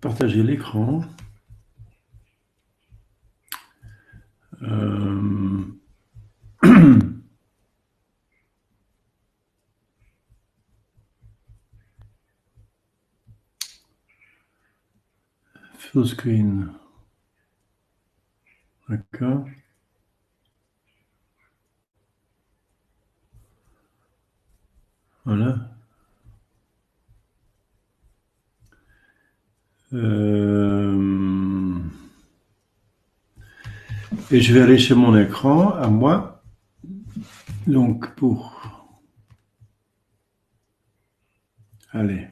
partager l'écran. Full screen. D'accord. Voilà. Et je vais aller chez mon écran, à moi. Donc, pour... Allez.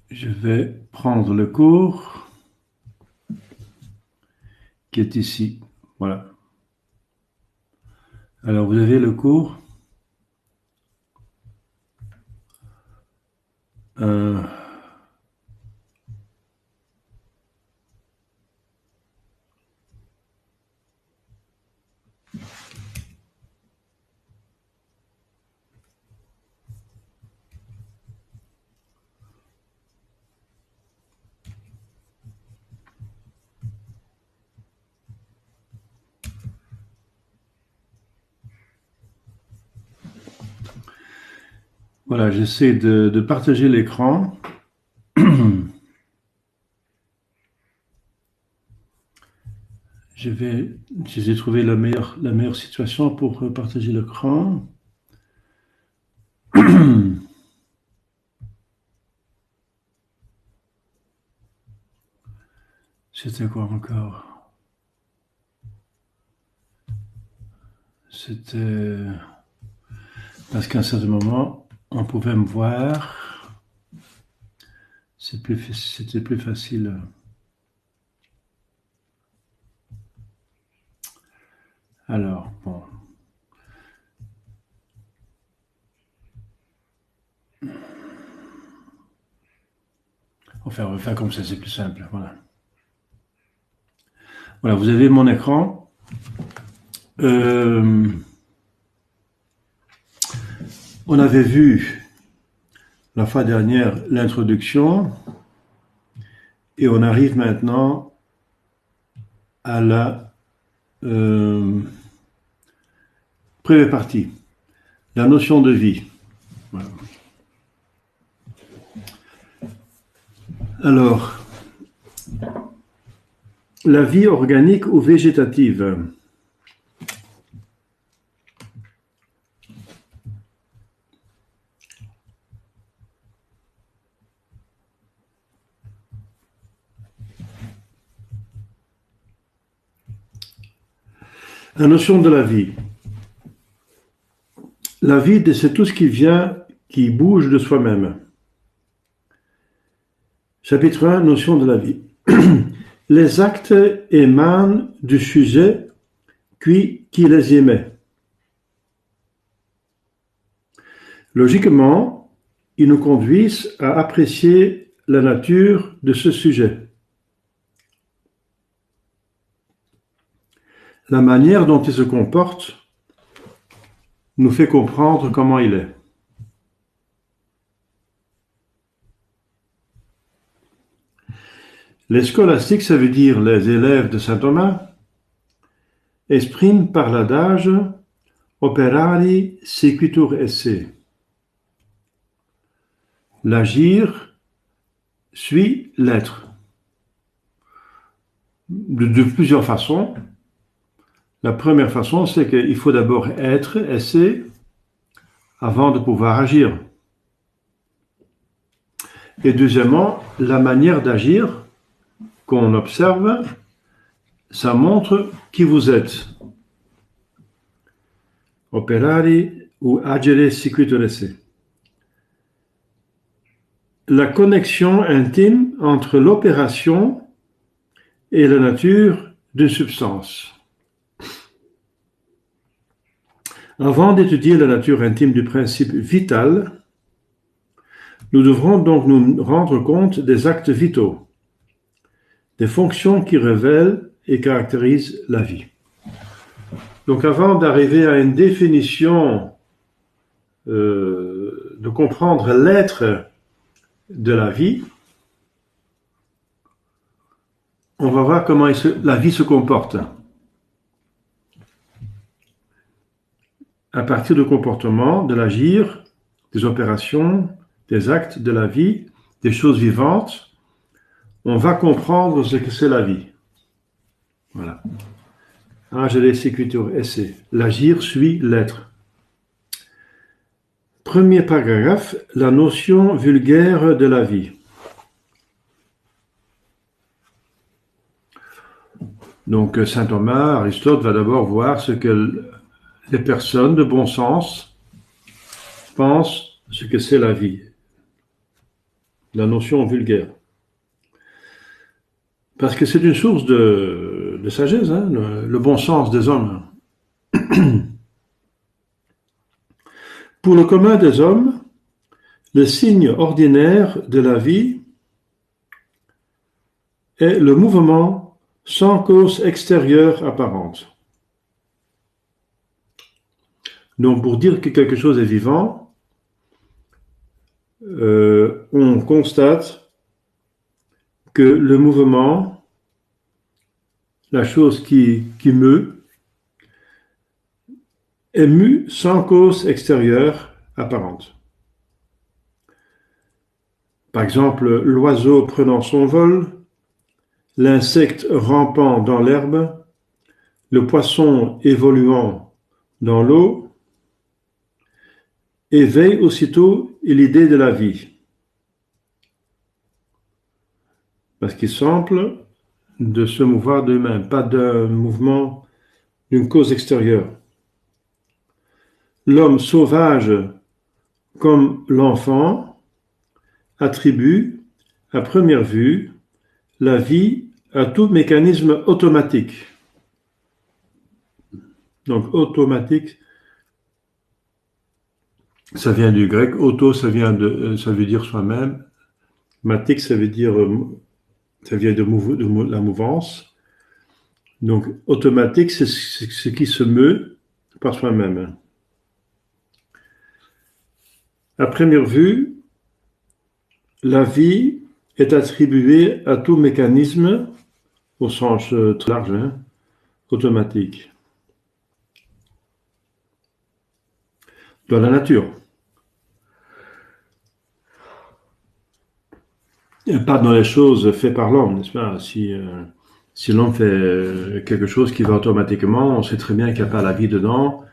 Je vais prendre le cours qui est ici. Voilà. Alors, vous avez le cours. Voilà, j'essaie de partager l'écran. J'ai trouvé la meilleure situation pour partager l'écran. C'était quoi encore? C'était parce qu'à un certain moment, on pouvait me voir. C'était plus facile. Alors, bon. Enfin, on va faire comme ça, c'est plus simple. Voilà. Voilà, vous avez mon écran. On avait vu la fois dernière l'introduction et on arrive maintenant à la première partie, la notion de vie. Voilà. Alors, la vie organique ou végétative. La notion de la vie. La vie, c'est tout ce qui vient, qui bouge de soi-même. Chapitre 1, notion de la vie. Les actes émanent du sujet qui les émet. Logiquement, ils nous conduisent à apprécier la nature de ce sujet. La manière dont il se comporte nous fait comprendre comment il est. Les scolastiques, ça veut dire les élèves de saint Thomas, expriment par l'adage operari sequitur esse. L'agir suit l'être. De plusieurs façons. La première façon, c'est qu'il faut d'abord être, esse, avant de pouvoir agir. Et deuxièmement, la manière d'agir qu'on observe, ça montre qui vous êtes. Operari ou agere sequitur esse. La connexion intime entre l'opération et la nature d'une substance. Avant d'étudier la nature intime du principe vital, nous devrons donc nous rendre compte des actes vitaux, des fonctions qui révèlent et caractérisent la vie. Donc avant d'arriver à une définition de de comprendre l'être de la vie, on va voir comment la vie se comporte. À partir du comportement, de l'agir, des opérations, des actes de la vie, des choses vivantes, on va comprendre ce que c'est la vie. Voilà. Angeles Sequitur Esse. L'agir suit l'être. Premier paragraphe, la notion vulgaire de la vie. Donc, saint Thomas, Aristote va d'abord voir ce que les personnes de bon sens pensent ce que c'est la vie. La notion vulgaire. Parce que c'est une source de sagesse, hein, le bon sens des hommes. Pour le commun des hommes, le signe ordinaire de la vie est le mouvement sans cause extérieure apparente. Donc, pour dire que quelque chose est vivant, on constate que le mouvement, la chose qui meut, est mue sans cause extérieure apparente. Par exemple, l'oiseau prenant son vol, l'insecte rampant dans l'herbe, le poisson évoluant dans l'eau, éveille aussitôt l'idée de la vie. Parce qu'il semble de se mouvoir d'eux-mêmes, pas d'un mouvement d'une cause extérieure. L'homme sauvage, comme l'enfant, attribue, à première vue, la vie à tout mécanisme automatique. Donc, automatique, ça vient du grec. Auto, ça veut dire soi-même. Matique, ça vient de la mouvance. Donc, automatique, c'est ce qui se meut par soi-même. À première vue, la vie est attribuée à tout mécanisme, au sens très large, automatique. Dans la nature. Et pas dans les choses faites par l'homme, n'est-ce pas? Si l'homme fait quelque chose qui va automatiquement, on sait très bien qu'il n'y a pas la vie dedans,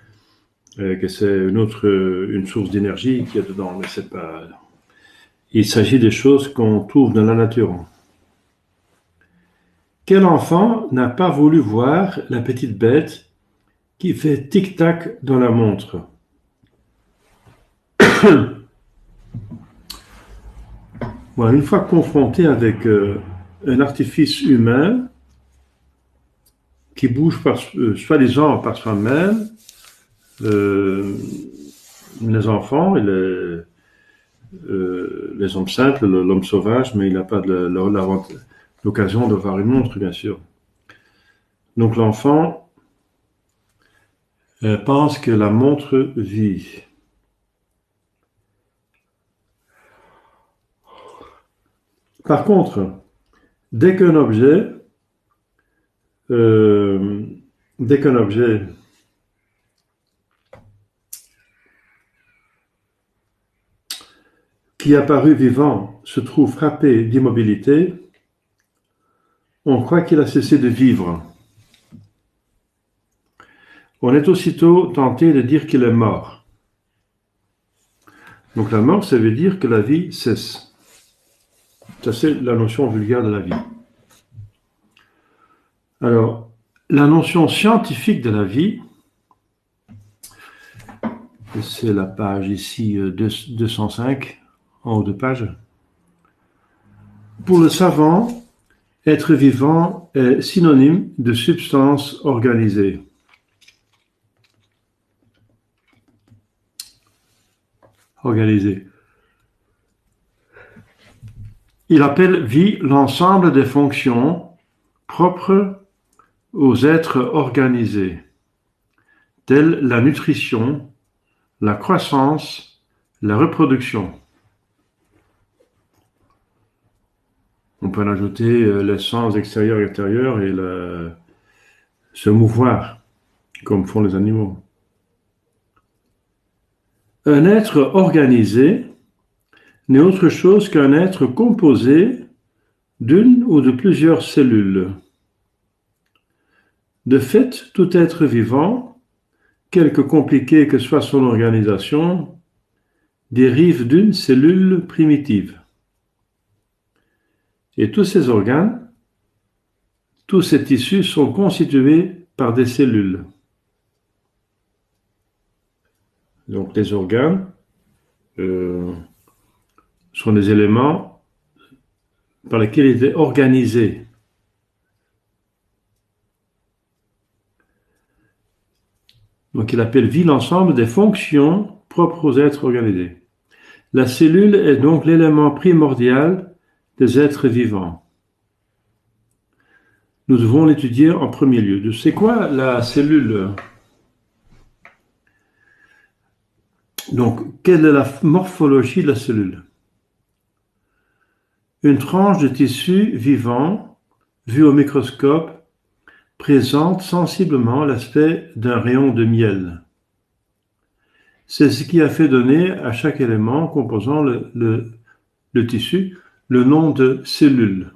que c'est une source d'énergie qu'il y a dedans, mais c'est pas... Il s'agit des choses qu'on trouve dans la nature. Quel enfant n'a pas voulu voir la petite bête qui fait tic-tac dans la montre? Voilà, une fois confronté avec un artifice humain qui bouge soi-disant par soi-même, les enfants et les hommes simples, l'homme sauvage, mais il n'a pas l'occasion de voir une montre, bien sûr. Donc l'enfant pense que la montre vit. Par contre, dès qu'un objet qui apparut vivant se trouve frappé d'immobilité, on croit qu'il a cessé de vivre. On est aussitôt tenté de dire qu'il est mort. Donc la mort, ça veut dire que la vie cesse. Ça, c'est la notion vulgaire de la vie. Alors, la notion scientifique de la vie, c'est la page ici 205, en haut de page. Pour le savant, être vivant est synonyme de substance organisée. Il appelle vie l'ensemble des fonctions propres aux êtres organisés, telles la nutrition, la croissance, La reproduction. On peut en ajouter les sens extérieurs et intérieurs et se mouvoir, comme font les animaux. Un être organisé n'est autre chose qu'un être composé d'une ou de plusieurs cellules. De fait, tout être vivant, quelque compliqué que soit son organisation, dérive d'une cellule primitive. Et tous ces organes, tous ces tissus sont constitués par des cellules. Donc les organes sont des éléments par lesquels il est organisé. Donc il appelle vie l'ensemble des fonctions propres aux êtres organisés. La cellule est donc l'élément primordial des êtres vivants. Nous devons l'étudier en premier lieu. C'est quoi la cellule? Donc, quelle est la morphologie de la cellule? Une tranche de tissu vivant, vue au microscope, présente sensiblement l'aspect d'un rayon de miel. C'est ce qui a fait donner à chaque élément composant le tissu le nom de cellule,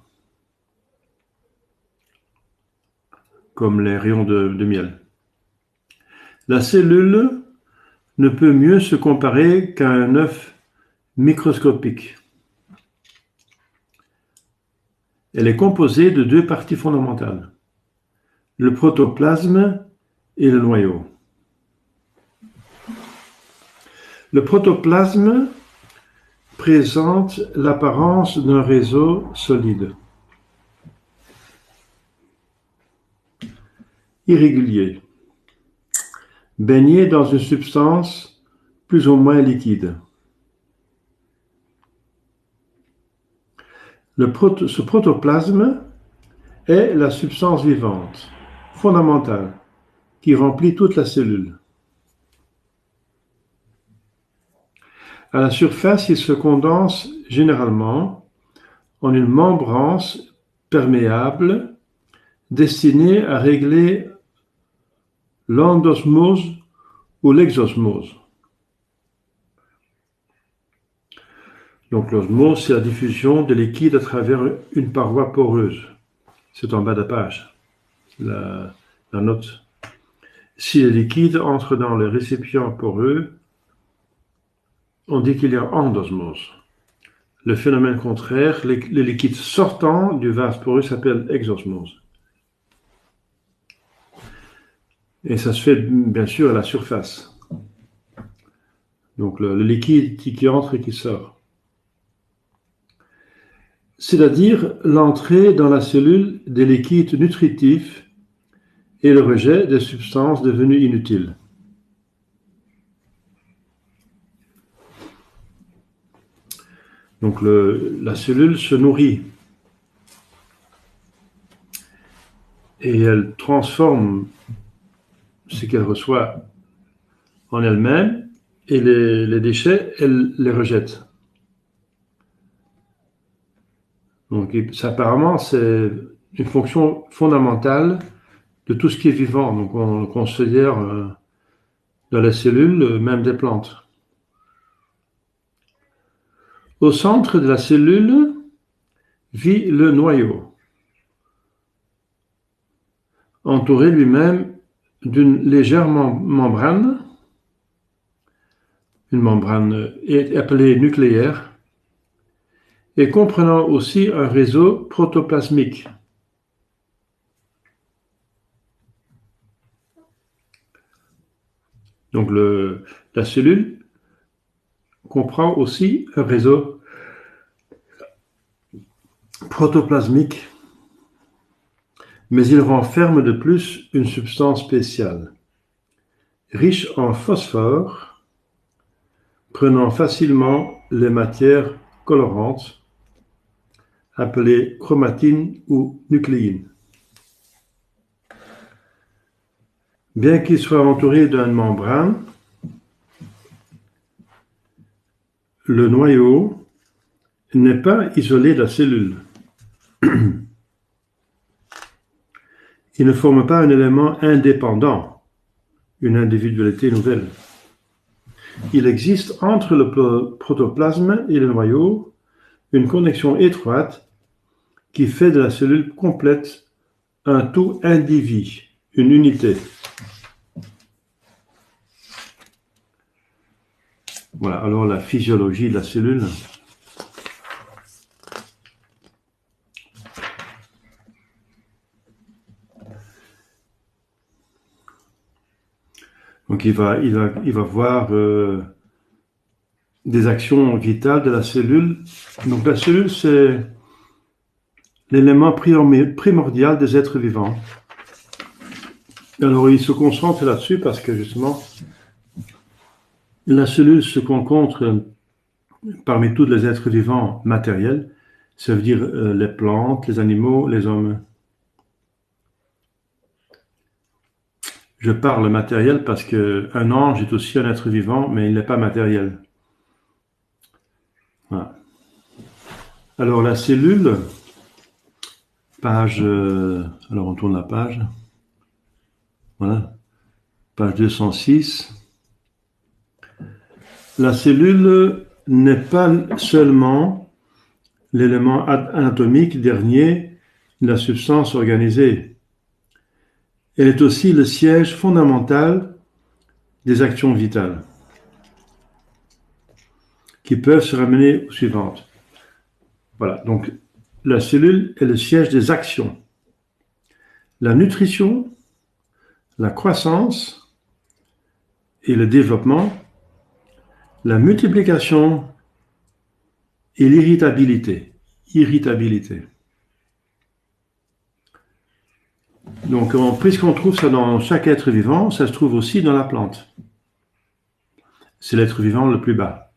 comme les rayons de miel. La cellule ne peut mieux se comparer qu'à un œuf microscopique. Elle est composée de deux parties fondamentales, le protoplasme et le noyau. Le protoplasme présente l'apparence d'un réseau solide, irrégulier, baigné dans une substance plus ou moins liquide. Ce protoplasme est la substance vivante, fondamentale, qui remplit toute la cellule. À la surface, il se condense généralement en une membrane perméable destinée à régler l'endosmose ou l'exosmose. Donc l'osmose, c'est la diffusion de liquide à travers une paroi poreuse. C'est en bas de page, la note. Si le liquide entre dans le récipient poreux, on dit qu'il y a endosmose. Le phénomène contraire, le liquide sortant du vase poreux s'appelle exosmose. Et ça se fait bien sûr à la surface. Donc le liquide qui entre et qui sort. C'est-à-dire l'entrée dans la cellule des liquides nutritifs et le rejet des substances devenues inutiles. Donc la cellule se nourrit et elle transforme ce qu'elle reçoit en elle-même et les déchets, elle les rejette. Donc apparemment, c'est une fonction fondamentale de tout ce qui est vivant. Donc on le considère dans la cellule, même des plantes. Au centre de la cellule vit le noyau, entouré lui-même d'une légère membrane, une membrane appelée nucléaire, et comprenant aussi un réseau protoplasmique. Donc la cellule comprend aussi un réseau protoplasmique, mais il renferme de plus une substance spéciale, riche en phosphore, prenant facilement les matières colorantes, appelées chromatines ou nucléines. Bien qu'il soit entouré d'une membrane, le noyau n'est pas isolé de la cellule. Il ne forme pas un élément indépendant, une individualité nouvelle. Il existe entre le protoplasme et le noyau une connexion étroite qui fait de la cellule complète un tout indivis, une unité. Voilà, alors la physiologie de la cellule. Donc il va voir des actions vitales de la cellule. Donc la cellule, c'est l'élément primordial des êtres vivants. Alors il se concentre là-dessus parce que justement, la cellule se rencontre parmi tous les êtres vivants matériels, ça veut dire les plantes, les animaux, les hommes. Je parle matériel parce qu'un ange est aussi un être vivant, mais il n'est pas matériel. Voilà. Alors la cellule, page, alors on tourne la page, voilà, page 206. La cellule n'est pas seulement l'élément anatomique dernier de la substance organisée. Elle est aussi le siège fondamental des actions vitales, qui peuvent se ramener aux suivantes. Voilà, donc la cellule est le siège des actions. La nutrition, la croissance et le développement, la multiplication et l'irritabilité. Donc, puisqu'on trouve ça dans chaque être vivant, ça se trouve aussi dans la plante. C'est l'être vivant le plus bas.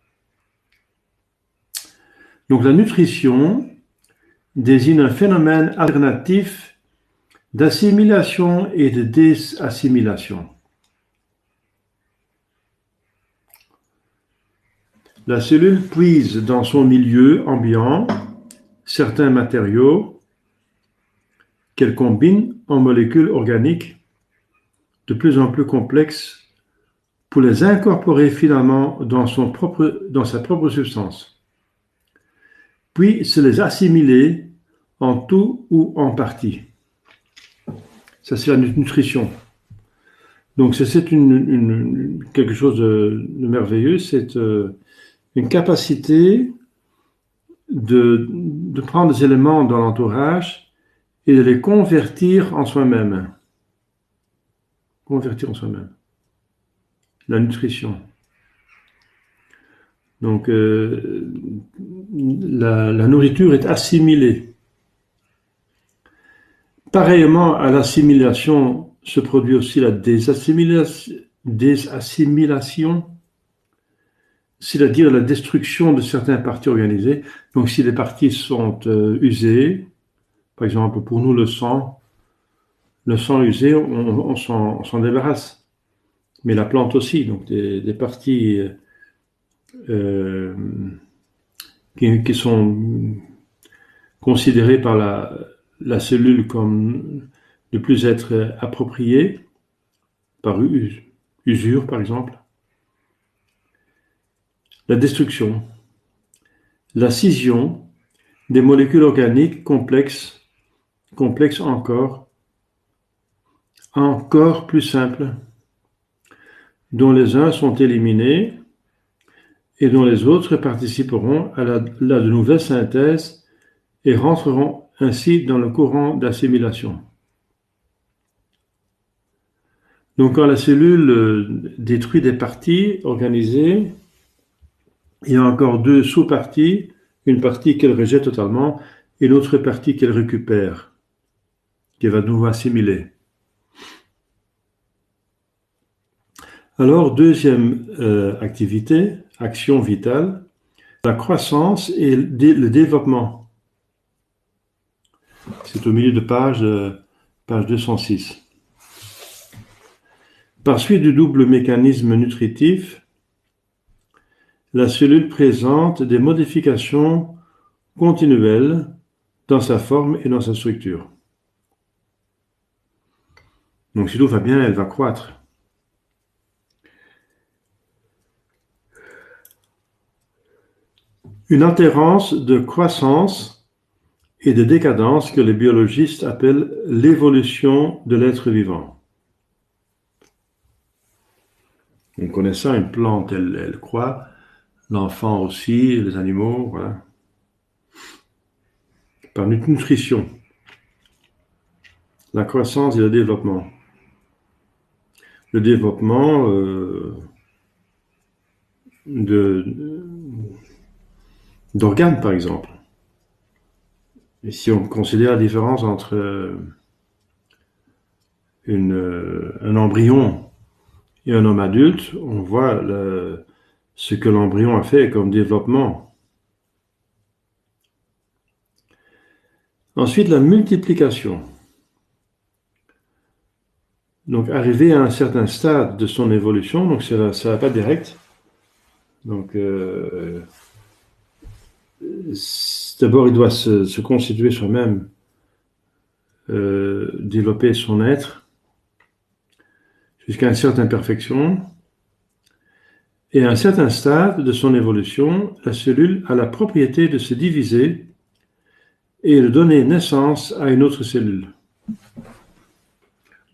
Donc, la nutrition désigne un phénomène alternatif d'assimilation et de désassimilation. La cellule puise dans son milieu ambiant certains matériaux qu'elle combine en molécules organiques de plus en plus complexes pour les incorporer finalement dans sa propre substance, puis se les assimiler en tout ou en partie. Ça, c'est la nutrition. Donc, c'est quelque chose de merveilleux, c'est une capacité de prendre des éléments dans l'entourage et de les convertir en soi-même. La nutrition. Donc, la nourriture est assimilée. Pareillement à l'assimilation se produit aussi la désassimilation, c'est-à-dire la destruction de certaines parties organisées. Donc, si les parties sont usées, par exemple, pour nous, le sang usé, on s'en débarrasse. Mais la plante aussi, donc des parties qui sont considérées par la cellule comme ne plus être appropriées, par usure, par exemple. La destruction, la scission des molécules organiques complexes encore plus simples, dont les uns sont éliminés et dont les autres participeront à la nouvelle synthèse et rentreront ainsi dans le courant d'assimilation. Donc quand la cellule détruit des parties organisées, il y a encore deux sous-parties, une partie qu'elle rejette totalement et l'autre partie qu'elle récupère, qu'elle va de nouveau assimiler. Alors, deuxième activité, action vitale, la croissance et le développement. C'est au milieu de page 206. Par suite du double mécanisme nutritif, la cellule présente des modifications continuelles dans sa forme et dans sa structure. Donc si tout va bien, elle va croître. Une altérance de croissance et de décadence que les biologistes appellent l'évolution de l'être vivant. On connaît ça, une plante, elle croît, l'enfant aussi, les animaux, voilà. Par nutrition. La croissance et le développement. Le développement d'organes, par exemple. Et si on considère la différence entre un embryon et un homme adulte, on voit ce que l'embryon a fait comme développement. Ensuite, la multiplication. Donc, arrivé à un certain stade de son évolution, donc ça va pas direct. Donc, d'abord, il doit se constituer soi-même, développer son être jusqu'à une certaine perfection. Et à un certain stade de son évolution, la cellule a la propriété de se diviser et de donner naissance à une autre cellule.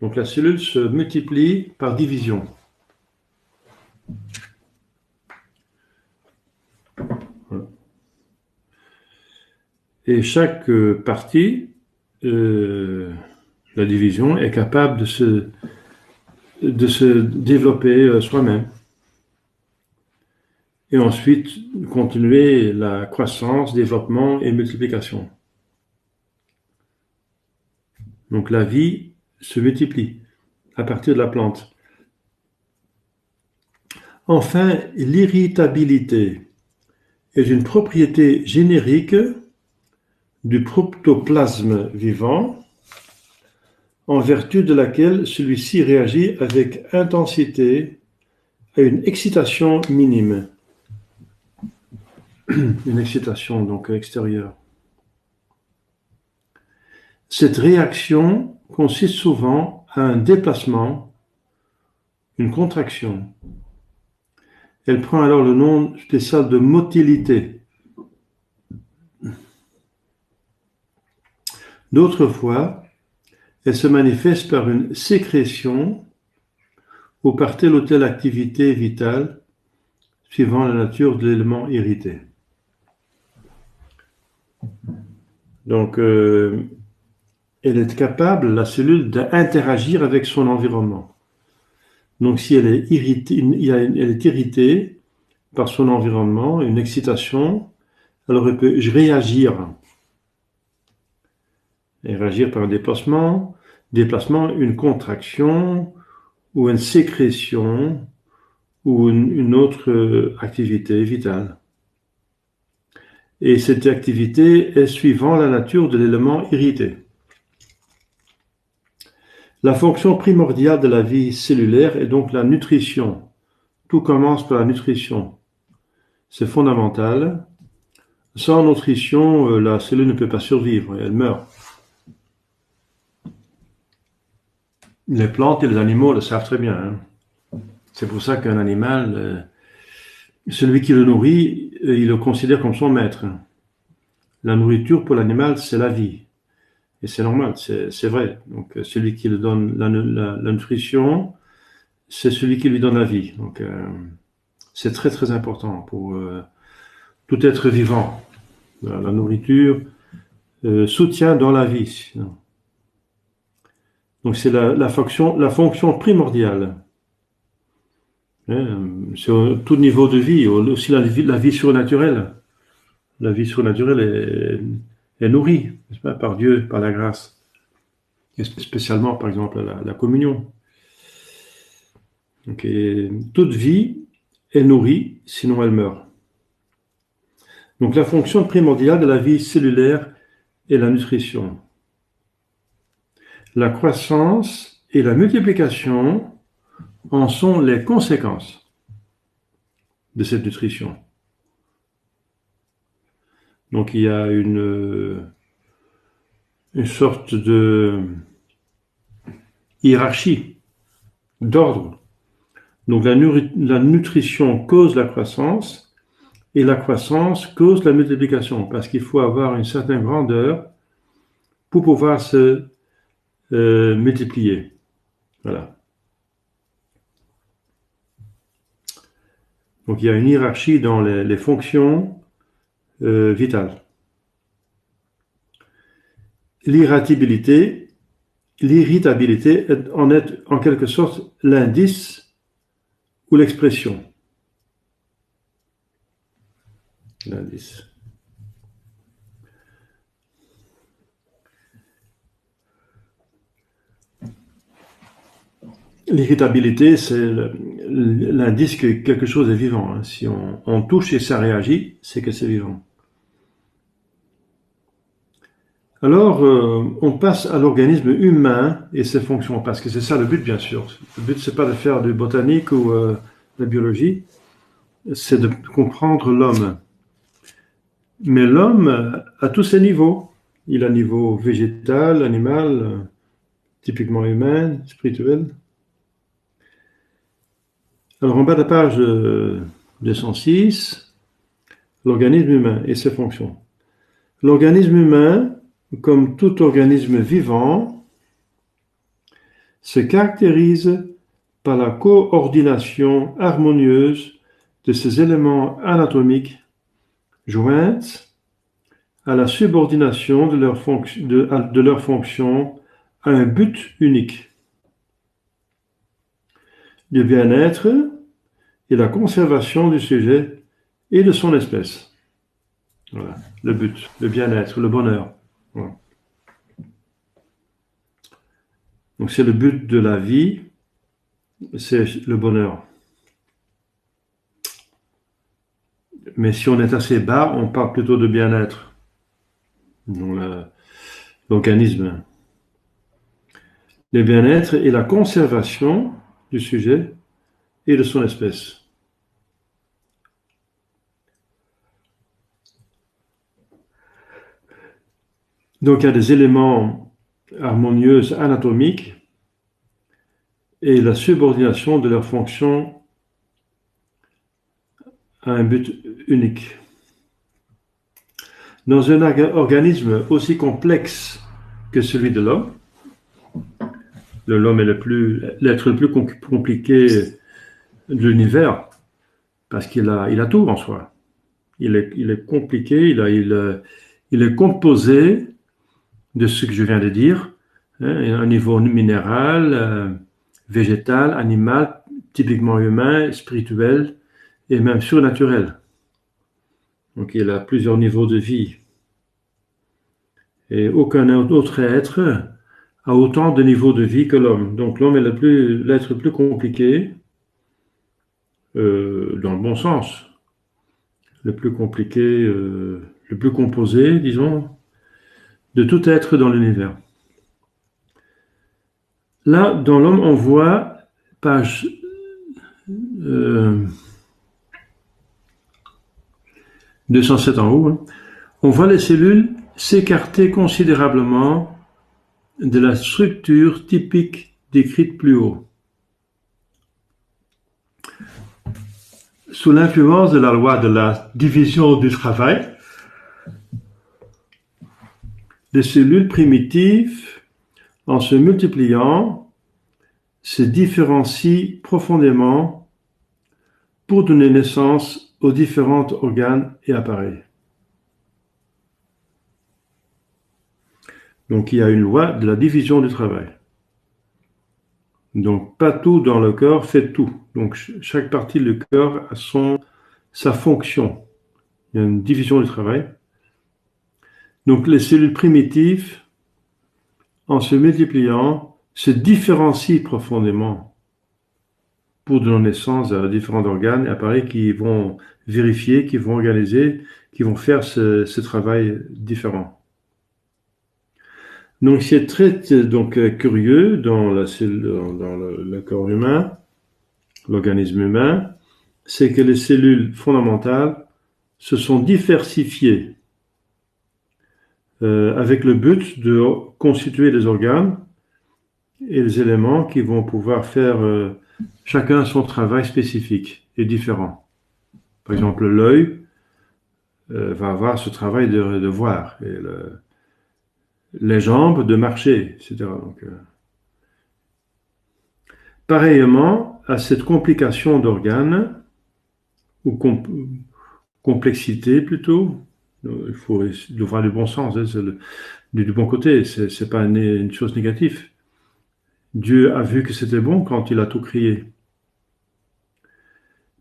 Donc la cellule se multiplie par division. Et chaque partie, la division, est capable de se développer soi-même. Et ensuite, continuer la croissance, développement et multiplication. Donc la vie se multiplie à partir de la plante. Enfin, l'irritabilité est une propriété générique du protoplasme vivant, en vertu de laquelle celui-ci réagit avec intensité à une excitation minime. Une excitation donc extérieure. Cette réaction consiste souvent à un déplacement, une contraction. Elle prend alors le nom spécial de motilité. D'autres fois, elle se manifeste par une sécrétion ou par telle ou telle activité vitale suivant la nature de l'élément irrité. Donc, elle est capable, la cellule, d'interagir avec son environnement. Donc, si elle est irritée par son environnement, une excitation, alors elle peut réagir. Et réagir par un déplacement, une contraction, ou une sécrétion, ou une autre activité vitale. Et cette activité est suivant la nature de l'élément irrité. La fonction primordiale de la vie cellulaire est donc la nutrition. Tout commence par la nutrition. C'est fondamental. Sans nutrition, la cellule ne peut pas survivre, elle meurt. Les plantes et les animaux le savent très bien. Hein. C'est pour ça qu'un animal, celui qui le nourrit, il le considère comme son maître. La nourriture pour l'animal, c'est la vie. Et c'est normal, c'est vrai. Donc celui qui lui donne la nutrition, c'est celui qui lui donne la vie. Donc c'est très très important pour tout être vivant. La nourriture soutient dans la vie. Donc c'est la fonction primordiale. Sur tout niveau de vie, aussi la vie surnaturelle. La vie surnaturelle est nourrie, n'est-ce pas, par Dieu, par la grâce. Et spécialement, par exemple, la communion. Donc, toute vie est nourrie, sinon elle meurt. Donc la fonction primordiale de la vie cellulaire est la nutrition. La croissance et la multiplication en sont les conséquences de cette nutrition. Donc il y a une sorte de hiérarchie, d'ordre. Donc la nutrition cause la croissance et la croissance cause la multiplication parce qu'il faut avoir une certaine grandeur pour pouvoir se multiplier. Voilà. Donc il y a une hiérarchie dans les fonctions vitales. L'irritabilité en est en quelque sorte l'indice ou l'expression. L'indice. L'irritabilité, c'est l'indice que quelque chose est vivant. Hein. Si on touche et ça réagit, c'est que c'est vivant. Alors, on passe à l'organisme humain et ses fonctions, parce que c'est ça le but, bien sûr. Le but, c'est pas de faire du botanique ou de la biologie, c'est de comprendre l'homme. Mais l'homme a tous ses niveaux. Il a un niveau végétal, animal, typiquement humain, spirituel. Alors, en bas de la page 206, l'organisme humain et ses fonctions. L'organisme humain, comme tout organisme vivant, se caractérise par la coordination harmonieuse de ses éléments anatomiques jointes à la subordination de leur fonction à un but unique, le bien-être et la conservation du sujet et de son espèce. Voilà, le but, le bien-être, le bonheur. Voilà. Donc c'est le but de la vie, c'est le bonheur. Mais si on est assez bas, on parle plutôt de bien-être. Donc l'organisme. Le bien-être et la conservation du sujet et de son espèce. Donc il y a des éléments harmonieux anatomiques et la subordination de leur fonction à un but unique. Dans un organisme aussi complexe que celui de l'homme, l'homme est l'être le plus compliqué de l'univers, parce qu'il a tout en soi. Il est compliqué, il est composé de ce que je viens de dire, hein, un niveau minéral, végétal, animal, typiquement humain, spirituel et même surnaturel. Donc il a plusieurs niveaux de vie. Et aucun autre être a autant de niveaux de vie que l'homme. Donc l'homme est l'être le plus compliqué, dans le bon sens, le plus compliqué, le plus composé, disons, de tout être dans l'univers. Là, dans l'homme, on voit, page 207 en haut, hein, on voit les cellules s'écarter considérablement de la structure typique décrite plus haut. Sous l'influence de la loi de la division du travail, les cellules primitives, en se multipliant, se différencient profondément pour donner naissance aux différents organes et appareils. Donc il y a une loi de la division du travail. Donc pas tout dans le corps fait tout. Donc chaque partie du corps a sa fonction. Il y a une division du travail. Donc les cellules primitives, en se multipliant, se différencient profondément pour donner naissance à différents organes et appareils qui vont vérifier, qui vont organiser, qui vont faire ce travail différent. Donc c'est très curieux dans le corps humain, l'organisme humain, c'est que les cellules fondamentales se sont diversifiées avec le but de constituer des organes et des éléments qui vont pouvoir faire chacun son travail spécifique et différent. Par exemple, l'œil va avoir ce travail de voir, et les jambes de marcher, etc. Donc, pareillement à cette complication d'organes, ou complexité plutôt, il faut voir du bon sens, hein, du bon côté, c'est pas une chose négative. Dieu a vu que c'était bon quand il a tout créé.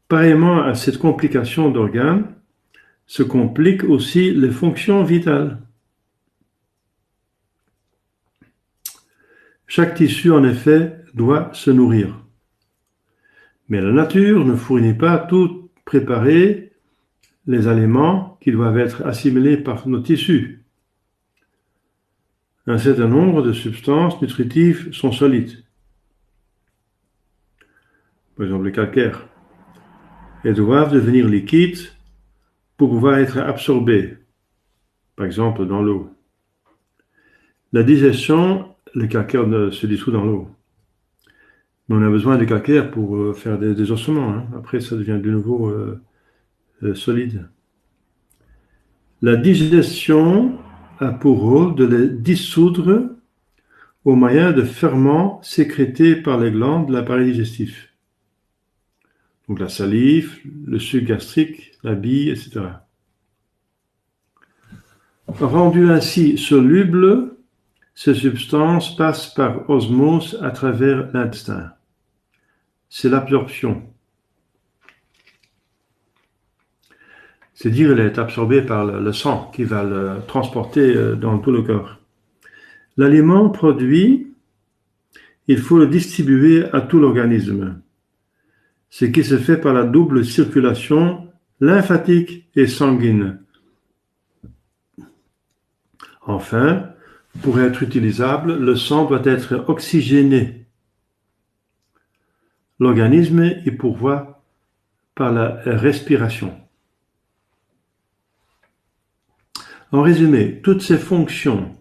Pareillement à cette complication d'organes, se compliquent aussi les fonctions vitales. Chaque tissu, en effet, doit se nourrir. Mais la nature ne fournit pas tout préparé les aliments qui doivent être assimilés par nos tissus. Un certain nombre de substances nutritives sont solides. Par exemple, le calcaire. Elles doivent devenir liquides pour pouvoir être absorbées, par exemple dans l'eau. La digestion, le calcaire se dissout dans l'eau. Mais on a besoin de calcaire pour faire des ossements. Hein. Après, ça devient de nouveau solide. La digestion a pour rôle de les dissoudre au moyen de ferments sécrétés par les glandes de l'appareil digestif. Donc la salive, le suc gastrique, la bile, etc. Rendues ainsi solubles, ces substances passent par osmose à travers l'intestin. C'est l'absorption. C'est-à-dire, elle est absorbée par le sang qui va le transporter dans tout le corps. L'aliment produit, il faut le distribuer à tout l'organisme, ce qui se fait par la double circulation lymphatique et sanguine. Enfin, pour être utilisable, le sang doit être oxygéné. L'organisme y pourvoit par la respiration. En résumé, toutes ces fonctions,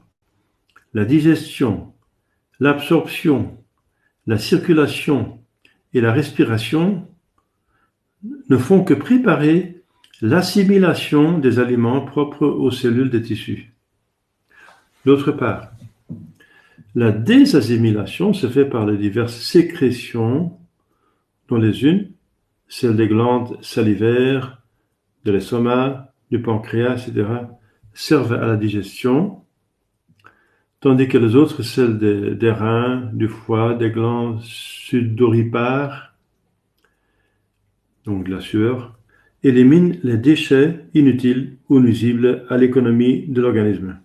la digestion, l'absorption, la circulation et la respiration, ne font que préparer l'assimilation des aliments propres aux cellules des tissus. D'autre part, la désassimilation se fait par les diverses sécrétions, dont les unes, celles des glandes salivaires, de l'estomac, du pancréas, etc., servent à la digestion, tandis que les autres, celles des reins, du foie, des glandes sudoripares, donc de la sueur, éliminent les déchets inutiles ou nuisibles à l'économie de l'organisme.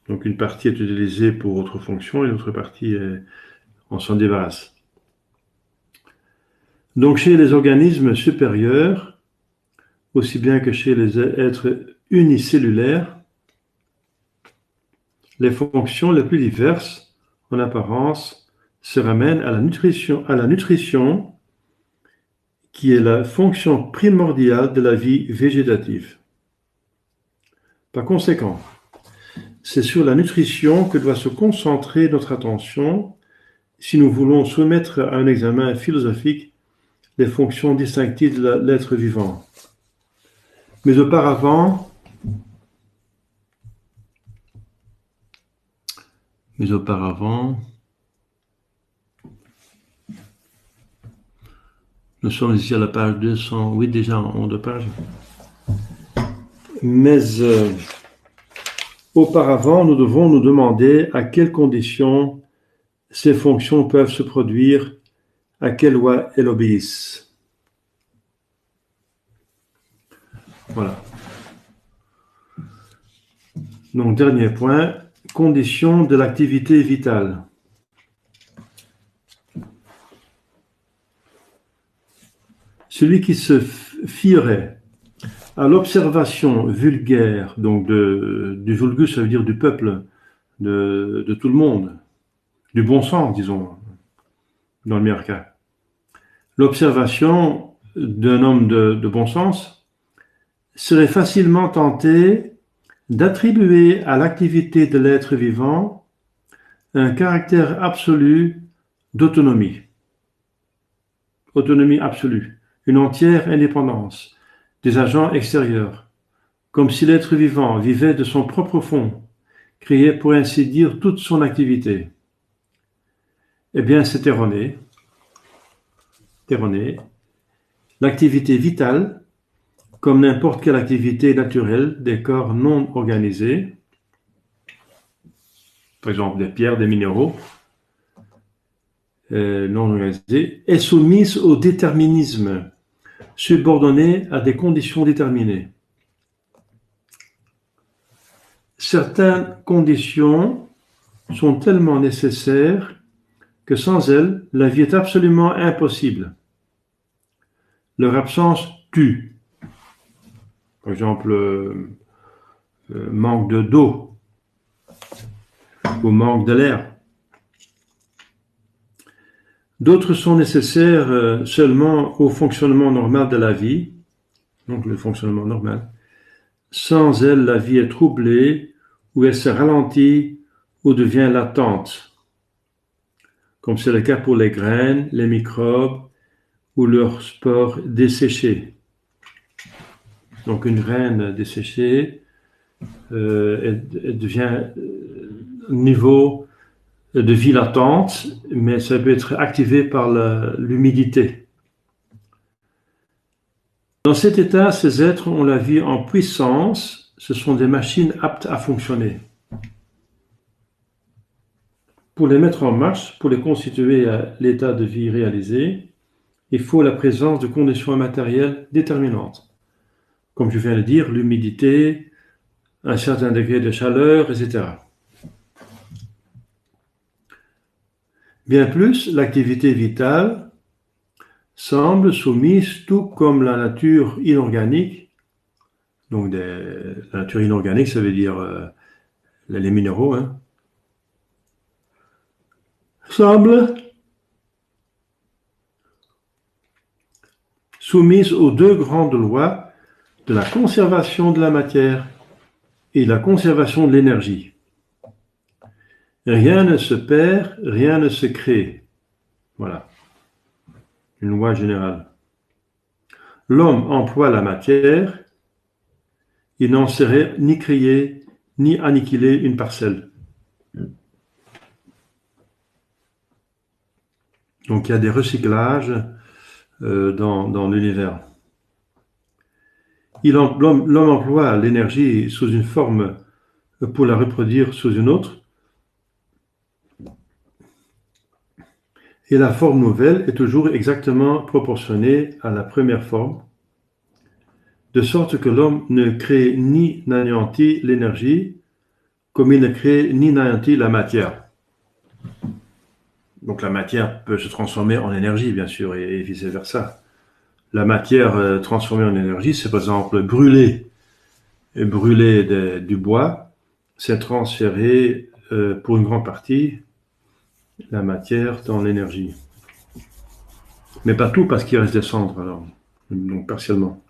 Donc une partie est utilisée pour autre fonction et l'autre partie, on s'en débarrasse. Donc chez les organismes supérieurs, aussi bien que chez les êtres unicellulaires, les fonctions les plus diverses, en apparence, se ramènent à la nutrition, qui est la fonction primordiale de la vie végétative. Par conséquent, c'est sur la nutrition que doit se concentrer notre attention si nous voulons soumettre à un examen philosophique les fonctions distinctives de l'être vivant. Mais auparavant, nous sommes ici à la page 208, déjà en 2 pages. Mais auparavant, nous devons nous demander à quelles conditions ces fonctions peuvent se produire, à quelles lois elles obéissent. Voilà. Donc, dernier point, conditions de l'activité vitale. Celui qui se fierait à l'observation vulgaire, donc du vulgus, ça veut dire du peuple, de tout le monde, du bon sens, disons, dans le meilleur cas. L'observation d'un homme de bon sens serait facilement tenté d'attribuer à l'activité de l'être vivant un caractère absolu d'autonomie. Autonomie absolue, une entière indépendance des agents extérieurs, comme si l'être vivant vivait de son propre fond, créait pour ainsi dire toute son activité. Eh bien, c'est erroné. Erroné. L'activité vitale, comme n'importe quelle activité naturelle des corps non organisés, par exemple des pierres, des minéraux, non organisés, est soumise au déterminisme, subordonnée à des conditions déterminées. Certaines conditions sont tellement nécessaires que sans elles, la vie est absolument impossible. Leur absence tue. Par exemple, manque d'eau ou manque de l'air. D'autres sont nécessaires seulement au fonctionnement normal de la vie, donc le fonctionnement normal. Sans elles, la vie est troublée, ou elle se ralentit, ou devient latente, comme c'est le cas pour les graines, les microbes, ou leurs spores desséchés. Donc une graine desséchée, elle devient niveau de vie latente, mais ça peut être activé par l'humidité. Dans cet état, ces êtres ont la vie en puissance, ce sont des machines aptes à fonctionner. Pour les mettre en marche, pour les constituer à l'état de vie réalisé, il faut la présence de conditions matérielles déterminantes. Comme je viens de dire, l'humidité, un certain degré de chaleur, etc. Bien plus, l'activité vitale semble soumise, tout comme la nature inorganique. Donc la nature inorganique, ça veut dire les minéraux, semble soumise aux deux grandes lois de la conservation de la matière et la conservation de l'énergie. Rien ne se perd, rien ne se crée. Voilà, une loi générale. L'homme emploie la matière, il n'en saurait ni créer, ni annihiler une parcelle. Donc il y a des recyclages dans l'univers. L'homme emploie l'énergie sous une forme pour la reproduire sous une autre, et la forme nouvelle est toujours exactement proportionnée à la première forme, de sorte que l'homme ne crée ni n'anéantit l'énergie, comme il ne crée ni n'anéantit la matière. Donc la matière peut se transformer en énergie, bien sûr, et vice-versa. La matière transformée en énergie, c'est par exemple brûler du bois, c'est transférer pour une grande partie la matière dans l'énergie. Mais pas tout, parce qu'il reste des cendres, alors, donc partiellement.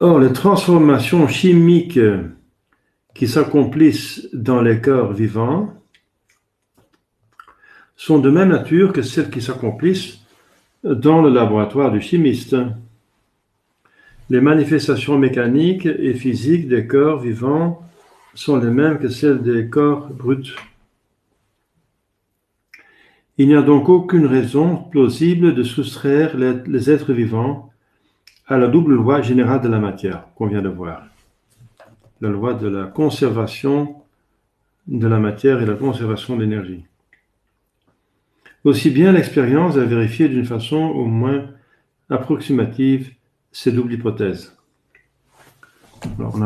Or, les transformations chimiques qui s'accomplissent dans les corps vivants sont de même nature que celles qui s'accomplissent dans le laboratoire du chimiste. Les manifestations mécaniques et physiques des corps vivants sont les mêmes que celles des corps bruts. Il n'y a donc aucune raison plausible de soustraire les êtres vivants à la double loi générale de la matière qu'on vient de voir. La loi de la conservation de la matière et la conservation de l'énergie. Aussi bien l'expérience a vérifié d'une façon au moins approximative ces doubles hypothèses. Alors on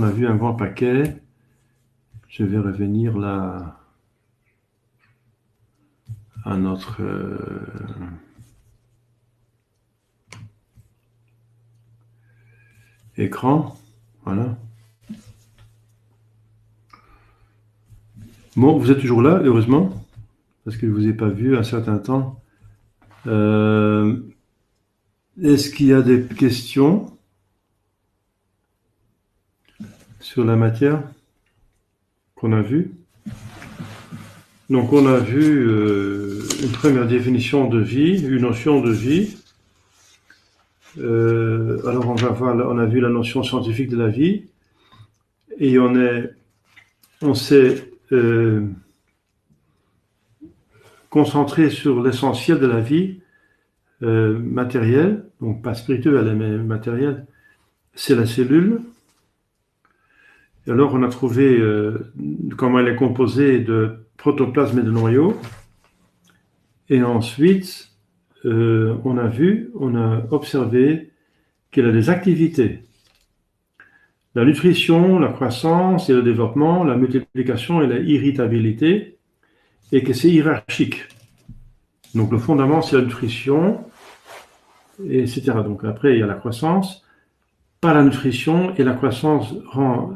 a vu un grand paquet. Je vais revenir là à notre écran. Voilà. Bon, vous êtes toujours là, heureusement, parce que je ne vous ai pas vu un certain temps. Est-ce qu'il y a des questions sur la matière qu'on a vue? Donc on a vu une première définition de vie, une notion de vie. Alors on a vu la notion scientifique de la vie et on s'est concentré sur l'essentiel de la vie matérielle, donc pas spirituelle mais matérielle, c'est la cellule. Et alors on a trouvé comment elle est composée de protoplasme et de noyau. Et ensuite, on a observé qu'elle a des activités. La nutrition, la croissance et le développement, la multiplication et la irritabilité, et que c'est hiérarchique. Donc le fondament, c'est la nutrition, etc. Donc après, il y a la croissance. Par la nutrition, et la croissance rend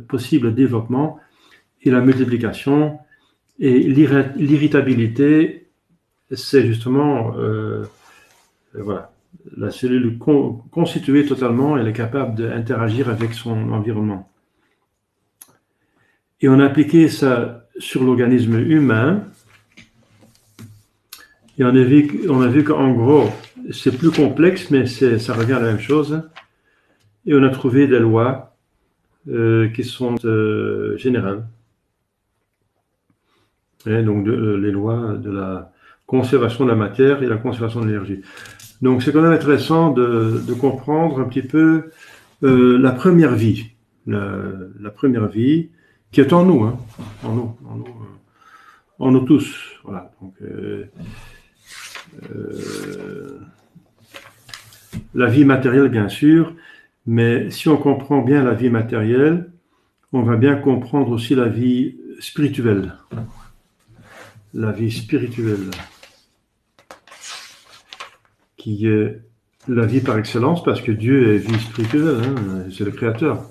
possible le développement et la multiplication. Et l'irritabilité, c'est justement voilà, la cellule constituée totalement, elle est capable d'interagir avec son environnement. Et on a appliqué ça sur l'organisme humain. Et on a vu qu'en gros, c'est plus complexe, mais ça revient à la même chose. Et on a trouvé des lois qui sont générales. Et donc les lois de la conservation de la matière et la conservation de l'énergie. Donc c'est quand même intéressant de comprendre un petit peu la première vie. La première vie qui est en nous, hein, en nous tous. Voilà. Donc, la vie matérielle, bien sûr, mais si on comprend bien la vie matérielle, on va bien comprendre aussi la vie spirituelle. La vie spirituelle, qui est la vie par excellence, parce que Dieu est vie spirituelle, hein, c'est le Créateur.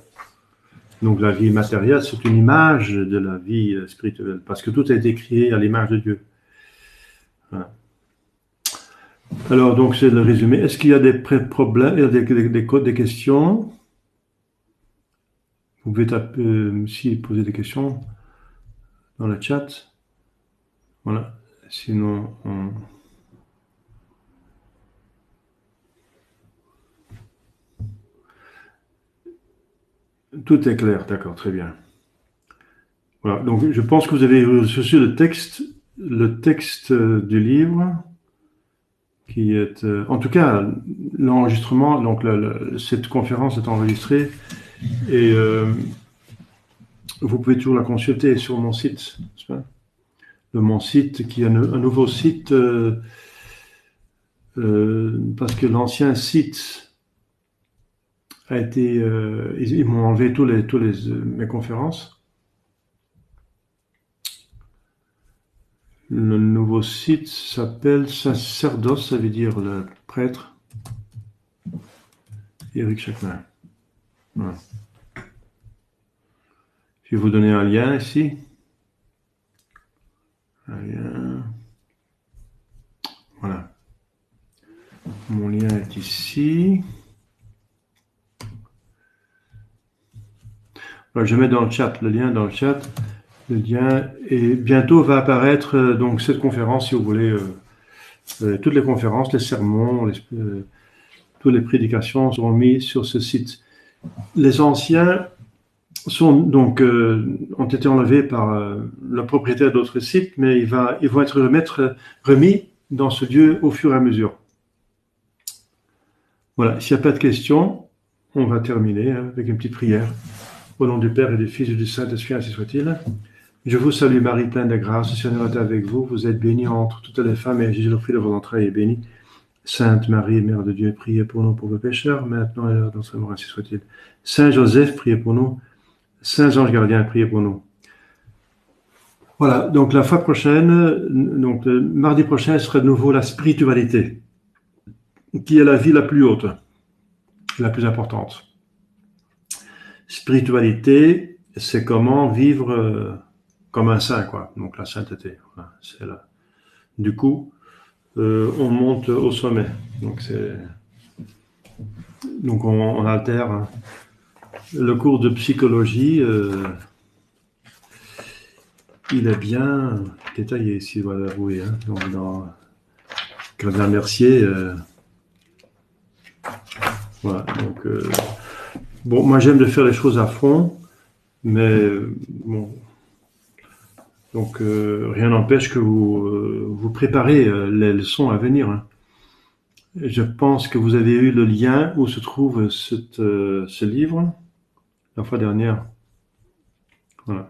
Donc la vie matérielle, c'est une image de la vie spirituelle, parce que tout a été créé à l'image de Dieu. Voilà. Alors, donc c'est le résumé. Est-ce qu'il y a des problèmes, des questions? Vous pouvez poser des questions dans le chat. Voilà. Sinon, tout est clair, d'accord, très bien. Voilà, donc je pense que vous avez reçu le texte du livre, qui est, en tout cas, l'enregistrement, donc cette conférence est enregistrée, et vous pouvez toujours la consulter sur mon site, n'est-ce pas? Mon site, qui est un nouveau site, parce que l'ancien site a été, ils m'ont enlevé tous les mes conférences. Le nouveau site s'appelle Sacerdos, ça veut dire le prêtre. Eric Chakman. Voilà. Je vais vous donner un lien ici. Un lien. Voilà. Mon lien est ici. Voilà, je mets dans le chat le lien dans le chat. Le lien, et bientôt va apparaître donc cette conférence, si vous voulez, toutes les conférences, les sermons, toutes les prédications seront mises sur ce site. Les anciens sont donc ont été enlevés par le propriétaire d'autres sites, mais ils vont être remis dans ce lieu au fur et à mesure. Voilà, s'il n'y a pas de questions, on va terminer avec une petite prière. Au nom du Père et du Fils et du Saint-Esprit, ainsi soit-il. Je vous salue Marie, pleine de grâce, le Seigneur est avec vous. Vous êtes bénie entre toutes les femmes, et Jésus, le fruit de vos entrailles, est béni. Sainte Marie, Mère de Dieu, priez pour nous pauvres pécheurs, maintenant et à l'heure de notre mort, ainsi soit-il. Saint Joseph, priez pour nous. Saint Ange Gardien, priez pour nous. Voilà, donc la fois prochaine, donc mardi prochain, sera de nouveau la spiritualité, qui est la vie la plus haute, la plus importante. Spiritualité, c'est comment vivre comme un saint, quoi. Donc la sainteté, voilà, c'est là. Du coup, on monte au sommet. Donc c'est Donc on altère hein. Le cours de psychologie, il est bien détaillé ici, voilà, oui. Hein. Donc dans Gradin Mercier, voilà. Donc bon, moi j'aime de faire les choses à fond, mais bon, donc rien n'empêche que vous préparez les leçons à venir. Hein. Je pense que vous avez eu le lien où se trouve ce livre la fois dernière. Voilà.